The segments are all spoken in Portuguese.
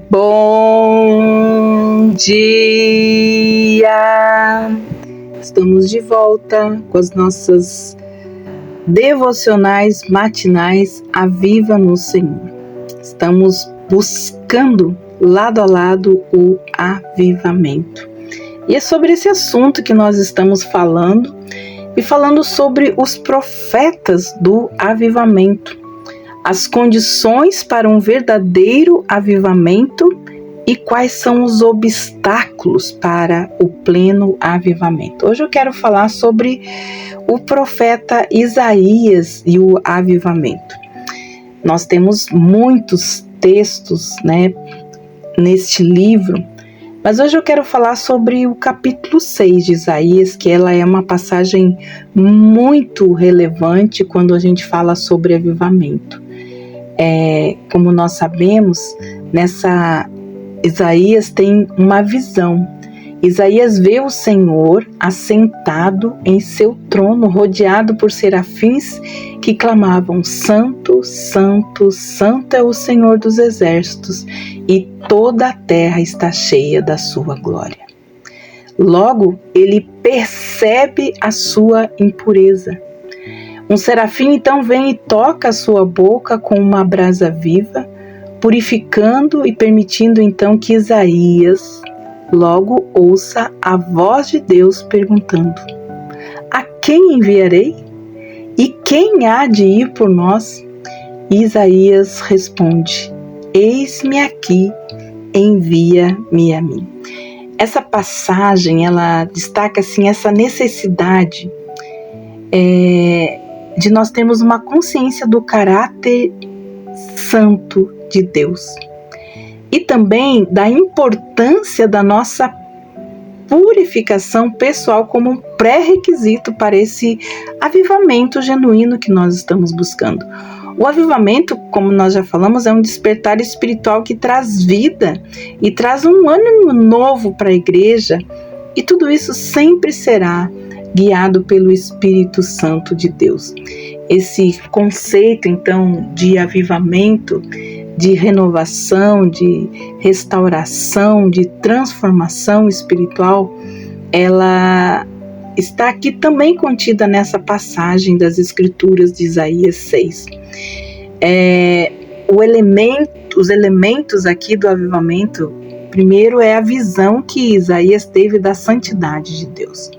Bom dia! Estamos de volta com as nossas devocionais matinais Aviva no Senhor. Estamos buscando lado a lado o avivamento. E é sobre esse assunto que nós estamos falando e falando sobre os profetas do avivamento. As condições para um verdadeiro avivamento e quais são os obstáculos para o pleno avivamento. Hoje eu quero falar sobre o profeta Isaías e o avivamento. Nós temos muitos textos, neste livro, mas hoje eu quero falar sobre o capítulo 6 de Isaías, que ela é uma passagem muito relevante quando a gente fala sobre avivamento. Como nós sabemos, Isaías tem uma visão. Isaías vê o Senhor assentado em seu trono, rodeado por serafins que clamavam: Santo, Santo, Santo é o Senhor dos exércitos, e toda a terra está cheia da sua glória. Logo, ele percebe a sua impureza. Um serafim então vem e toca a sua boca com uma brasa viva, purificando e permitindo então que Isaías logo ouça a voz de Deus perguntando: a quem enviarei? E quem há de ir por nós? E Isaías responde: eis-me aqui, envia-me a mim. Essa passagem, ela destaca assim essa necessidade de nós termos uma consciência do caráter santo de Deus e também da importância da nossa purificação pessoal como um pré-requisito para esse avivamento genuíno que nós estamos buscando. O avivamento, como nós já falamos, é um despertar espiritual que traz vida e traz um ânimo novo para a igreja, e tudo isso sempre será guiado pelo Espírito Santo de Deus. Esse conceito, então, de avivamento, de renovação, de restauração, de transformação espiritual, ela está aqui também contida nessa passagem das Escrituras de Isaías 6. Os elementos aqui do avivamento, primeiro é a visão que Isaías teve da santidade de Deus.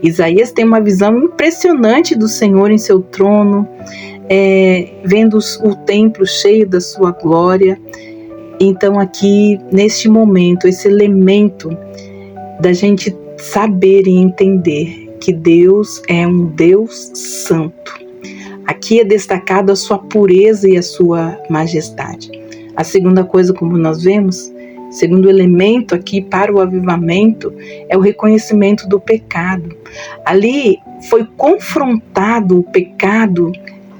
Isaías tem uma visão impressionante do Senhor em seu trono, vendo o templo cheio da sua glória. Então aqui, neste momento, esse elemento da gente saber e entender que Deus é um Deus santo. Aqui é destacado a sua pureza e a sua majestade. A segunda coisa, como nós vemos, segundo elemento aqui para o avivamento, é o reconhecimento do pecado. Ali foi confrontado o pecado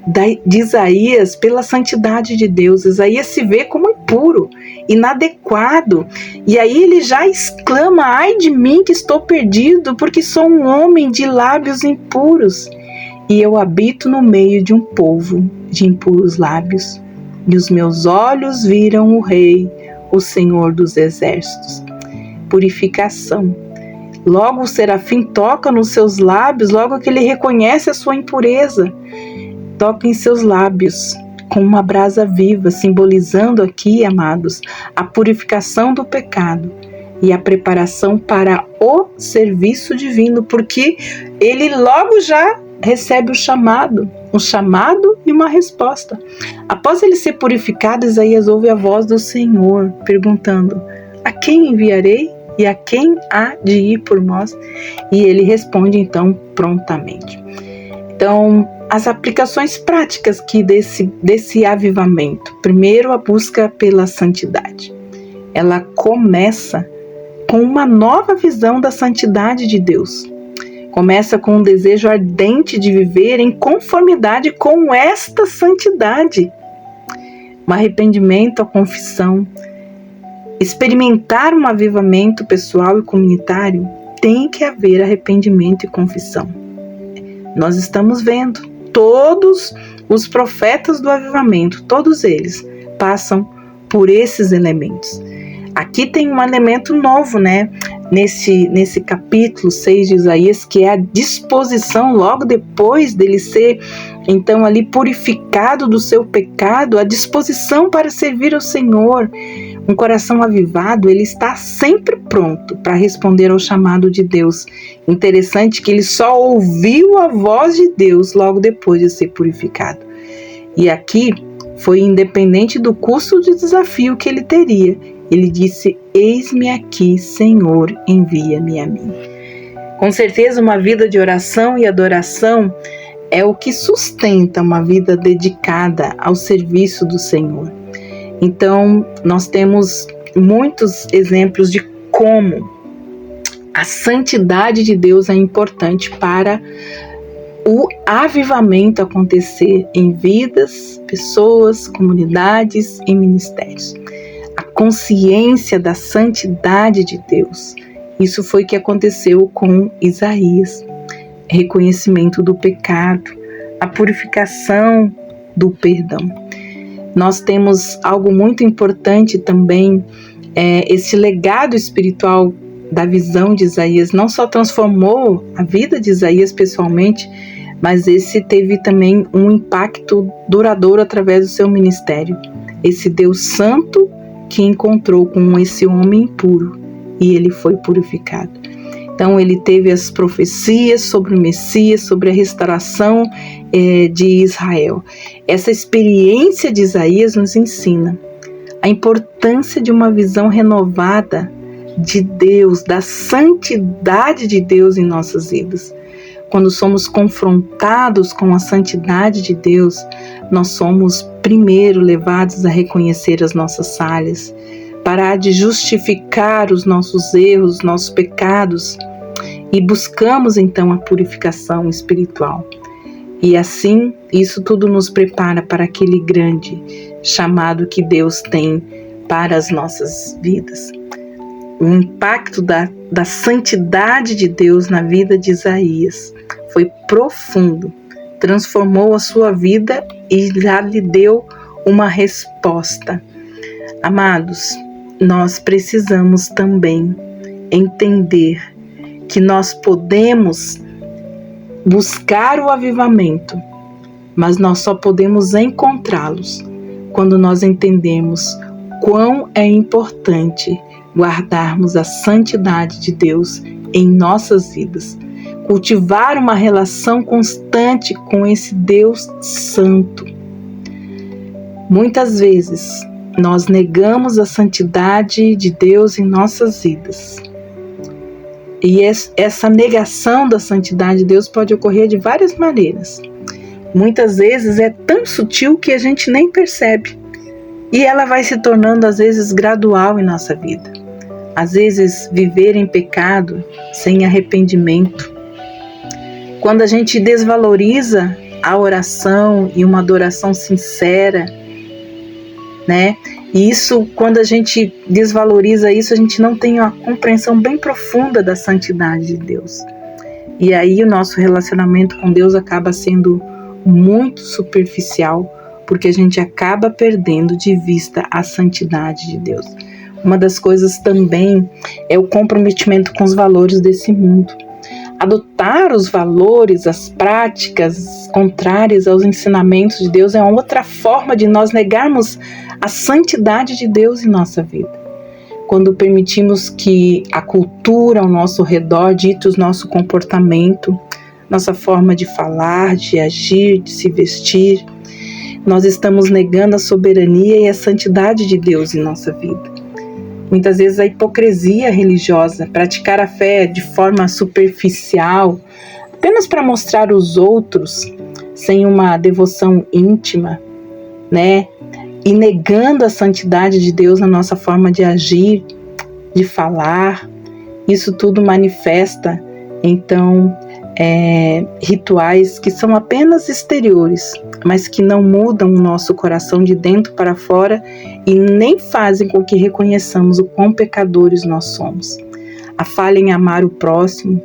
de Isaías pela santidade de Deus. Isaías se vê como impuro, inadequado, e aí ele já exclama: ai de mim que estou perdido, porque sou um homem de lábios impuros, e eu habito no meio de um povo de impuros lábios, e os meus olhos viram o Rei, o Senhor dos exércitos. Purificação. Logo o serafim toca nos seus lábios, logo que ele reconhece a sua impureza, toca em seus lábios com uma brasa viva, simbolizando aqui, amados, a purificação do pecado e a preparação para o serviço divino, porque ele logo já recebe um chamado e uma resposta. Após ele ser purificado, Isaías ouve a voz do Senhor perguntando: a quem enviarei e a quem há de ir por nós? E ele responde então prontamente. Então, as aplicações práticas aqui desse avivamento. Primeiro, a busca pela santidade. Ela começa com uma nova visão da santidade de Deus. Começa com um desejo ardente de viver em conformidade com esta santidade. Um arrependimento, a confissão. Experimentar um avivamento pessoal e comunitário, tem que haver arrependimento e confissão. Nós estamos vendo todos os profetas do avivamento, todos eles passam por esses elementos. Aqui tem um elemento novo, né? Nesse capítulo 6 de Isaías, que é a disposição, logo depois dele ser, então, ali purificado do seu pecado, a disposição para servir ao Senhor. Um coração avivado, ele está sempre pronto para responder ao chamado de Deus. Interessante que ele só ouviu a voz de Deus logo depois de ser purificado. E aqui foi independente do custo de desafio que ele teria. Ele disse: eis-me aqui, Senhor, envia-me a mim. Com certeza, uma vida de oração e adoração é o que sustenta uma vida dedicada ao serviço do Senhor. Então, nós temos muitos exemplos de como a santidade de Deus é importante para o avivamento acontecer em vidas, pessoas, comunidades e ministérios. A consciência da santidade de Deus. Isso foi o que aconteceu com Isaías. Reconhecimento do pecado, a purificação do perdão. Nós temos algo muito importante também, esse legado espiritual da visão de Isaías não só transformou a vida de Isaías pessoalmente, mas esse teve também um impacto duradouro através do seu ministério. Esse Deus santo que encontrou com esse homem impuro e ele foi purificado. Então ele teve as profecias sobre o Messias, sobre a restauração de Israel. Essa experiência de Isaías nos ensina a importância de uma visão renovada de Deus, da santidade de Deus em nossas vidas. Quando somos confrontados com a santidade de Deus, nós somos primeiro levados a reconhecer as nossas falhas, parar de justificar os nossos erros, nossos pecados, e buscamos então a purificação espiritual. E assim, isso tudo nos prepara para aquele grande chamado que Deus tem para as nossas vidas. O impacto da santidade de Deus na vida de Isaías foi profundo, transformou a sua vida e já lhe deu uma resposta. Amados, nós precisamos também entender que nós podemos buscar o avivamento, mas nós só podemos encontrá-los quando nós entendemos quão é importante guardarmos a santidade de Deus em nossas vidas, cultivar uma relação constante com esse Deus santo. Muitas vezes nós negamos a santidade de Deus em nossas vidas. E essa negação da santidade de Deus pode ocorrer de várias maneiras. Muitas vezes é tão sutil que a gente nem percebe. E ela vai se tornando, às vezes, gradual em nossa vida. Às vezes, viver em pecado, sem arrependimento. Quando a gente desvaloriza a oração e uma adoração sincera, né? E isso, quando a gente desvaloriza isso, a gente não tem uma compreensão bem profunda da santidade de Deus. E aí o nosso relacionamento com Deus acaba sendo muito superficial, porque a gente acaba perdendo de vista a santidade de Deus. Uma das coisas também é o comprometimento com os valores desse mundo. Adotar os valores, as práticas contrárias aos ensinamentos de Deus é uma outra forma de nós negarmos a santidade de Deus em nossa vida. Quando permitimos que a cultura ao nosso redor dite o nosso comportamento, nossa forma de falar, de agir, de se vestir, nós estamos negando a soberania e a santidade de Deus em nossa vida. Muitas vezes a hipocrisia religiosa, praticar a fé de forma superficial, apenas para mostrar aos outros, sem uma devoção íntima, né? E negando a santidade de Deus na nossa forma de agir, de falar. Isso tudo manifesta, então, rituais que são apenas exteriores, mas que não mudam o nosso coração de dentro para fora e nem fazem com que reconheçamos o quão pecadores nós somos. A falha em amar o próximo,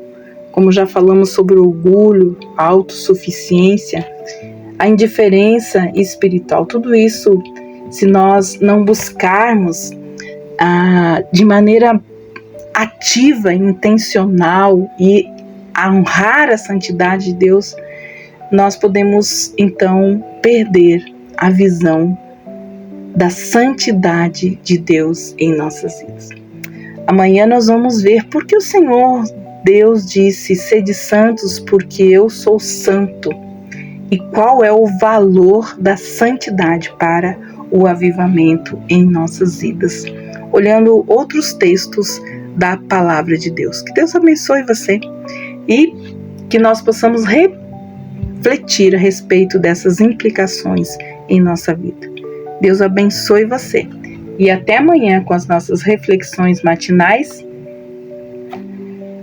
como já falamos sobre o orgulho, a autossuficiência, a indiferença espiritual, tudo isso se nós não buscarmos de maneira ativa, intencional e a honrar a santidade de Deus, nós podemos então perder a visão da santidade de Deus em nossas vidas. Amanhã nós vamos ver por que o Senhor Deus disse: sede santos porque eu sou santo, e qual é o valor da santidade para o avivamento em nossas vidas, olhando outros textos da palavra de Deus. Que Deus abençoe você e que nós possamos refletir a respeito dessas implicações em nossa vida. Deus abençoe você e até amanhã com as nossas reflexões matinais.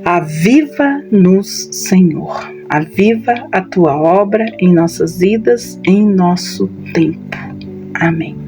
Aviva-nos, Senhor. Aviva a tua obra em nossas vidas, em nosso tempo. Amém.